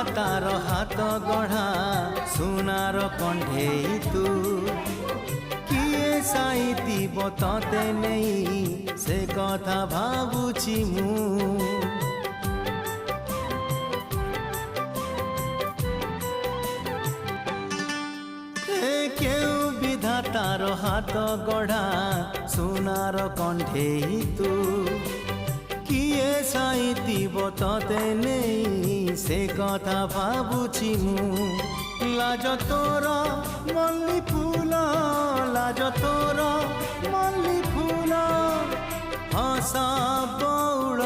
विधातार हाथ गढ़ा सुनार कंढेई तू किए साइतिब तते नहीं से कथा भाबुछि मु केउ विधातार हाथ गढ़ा सुनार कंढेई तू किए साइतिब तते नहीं से कथा भाबुछि मु लाज तोर मल्ली फूल लाज तोर मल्ली फूल हसा बौड़